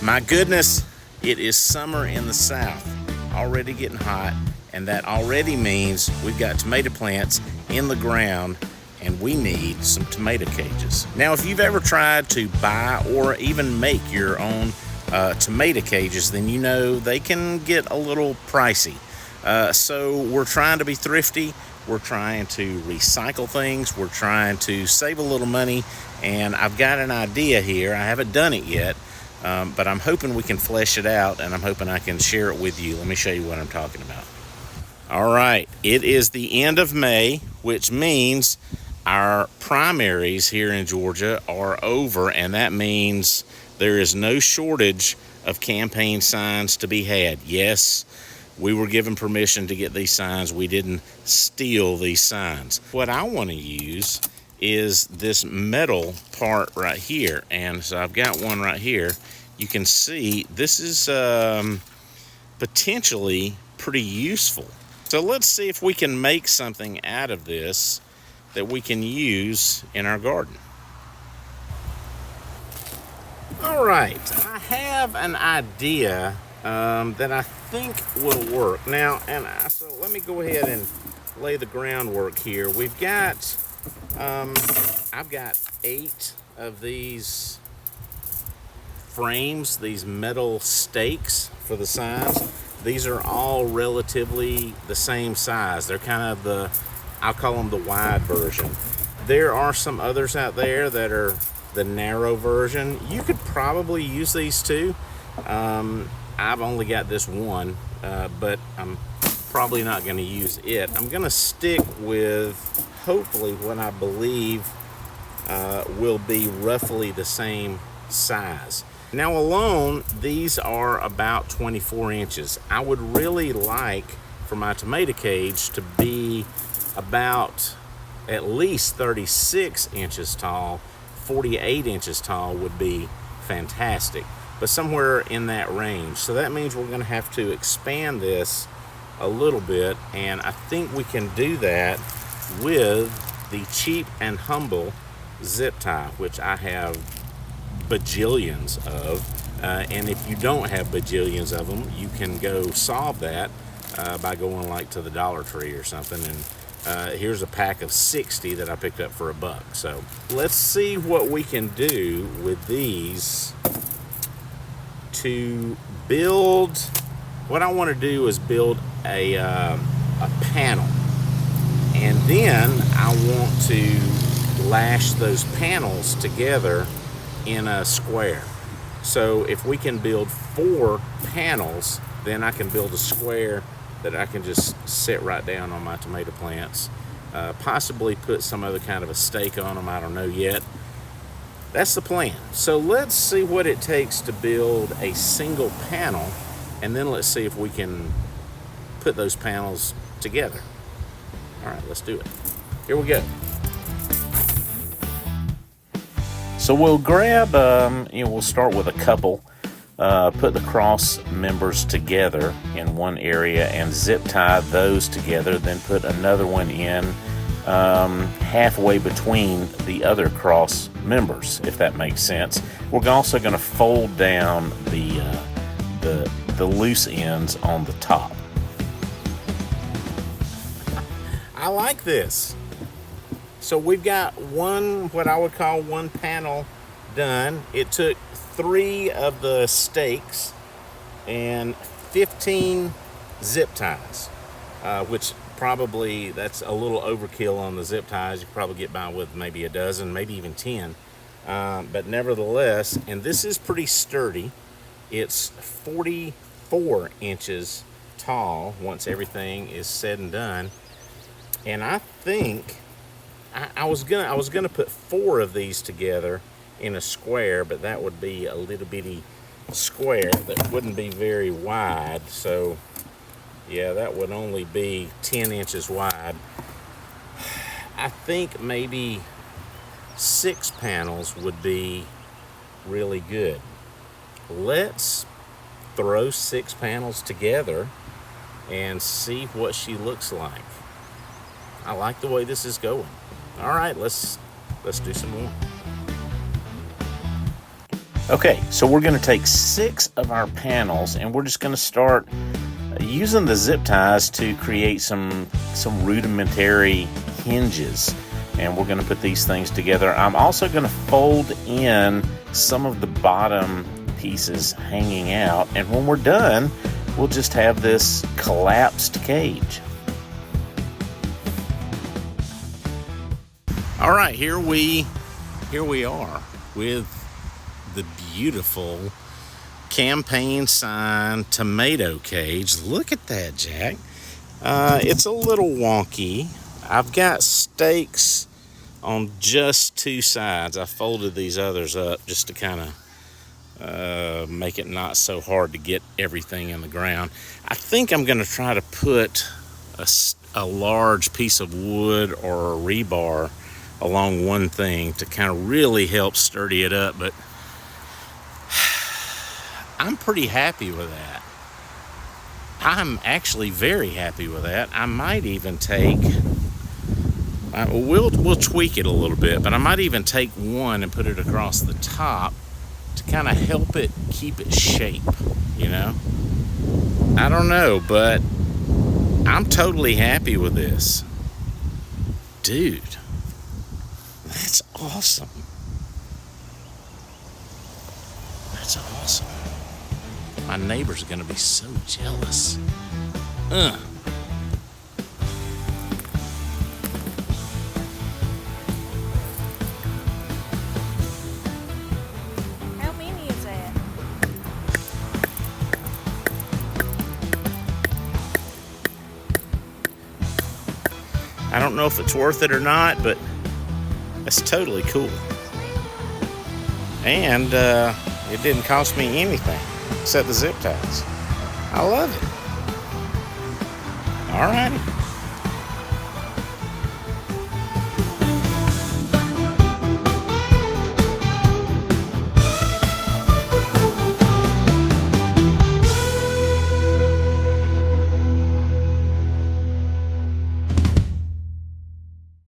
My goodness, it is summer in the South, already getting hot, and that already means we've got tomato plants in the ground and we need some tomato cages. Now, if you've ever tried to buy or even make your own tomato cages, then you know they can get a little pricey. So we're trying to be thrifty. We're trying to recycle things. We're trying to save a little money. And I've got an idea here. I haven't done it yet, but I'm hoping we can flesh it out, and I'm hoping I can share it with you. Let me show you what I'm talking about. All right, it is the end of May, which means our primaries here in Georgia are over, and that means there is no shortage of campaign signs to be had. Yes, we were given permission to get these signs. We didn't steal these signs. What I want to use is this metal part right here, and so I've got one right here. You can see this is potentially pretty useful. So let's see if we can make something out of this that we can use in our garden. All right, I have an idea that I think will work. Now, so let me go ahead and lay the groundwork here. We've got, I've got 8 of these frames, these metal stakes for the signs. These are all relatively the same size. They're kind of I'll call them the wide version. There are some others out there that are the narrow version. You could probably use these too. I've only got this one, but I'm probably not going to use it. I'm going to stick with hopefully what I believe will be roughly the same size. Now alone, these are about 24 inches. I would really like for my tomato cage to be about at least 36 inches tall. 48 inches tall would be fantastic, but somewhere in that range. So that means we're going to have to expand this a little bit, and I think we can do that with the cheap and humble zip tie, which I have bajillions of. And if you don't have bajillions of them, you can go solve that by going like to the Dollar Tree or something, and here's a pack of 60 that I picked up for $1. So let's see what we can do with these to build. What I want to do is build a panel, and then I want to lash those panels together in a square. So if we can build 4 panels, then I can build a square that I can just set right down on my tomato plants. Possibly put some other kind of a stake on them, I don't know yet. That's the plan. So let's see what it takes to build a single panel, and then let's see if we can put those panels together. All right, let's do it. Here we go. So we'll grab, we'll start with a couple. Put the cross members together in one area and zip tie those together, then put another one in halfway between the other cross members, if that makes sense. We're also going to fold down the loose ends on the top. I like this. So we've got what I would call one panel done. It took 3 of the stakes and 15 zip ties, which probably that's a little overkill on the zip ties. You could probably get by with maybe a dozen, maybe even 10. But nevertheless, and this is pretty sturdy. It's 44 inches tall once everything is said and done. And I think I was gonna put 4 of these together in a square, but that would be a little bitty square that wouldn't be very wide. So yeah, that would only be 10 inches wide. I think maybe 6 panels would be really good. Let's throw 6 panels together and see what she looks like. I like the way this is going. All right, let's do some more. Okay, so we're going to take 6 of our panels and we're just going to start using the zip ties to create some rudimentary hinges. And we're going to put these things together. I'm also going to fold in some of the bottom pieces hanging out. And when we're done, we'll just have this collapsed cage. All right, here we are with the beautiful campaign sign tomato cage. Look at that, Jack. It's a little wonky. I've got stakes on just 2 sides. I folded these others up just to kind of make it not so hard to get everything in the ground. I think I'm going to try to put a large piece of wood or a rebar along one thing to kind of really help sturdy it up, but I'm pretty happy with that. I'm actually very happy with that. I might even take, we'll tweak it a little bit, but I might even take one and put it across the top to kind of help it keep its shape, you know? I don't know, but I'm totally happy with this. Dude, that's awesome. That's awesome. My neighbors are going to be so jealous. How many is that? I don't know if it's worth it or not, but it's totally cool. And it didn't cost me anything except the zip ties. I love it. All righty.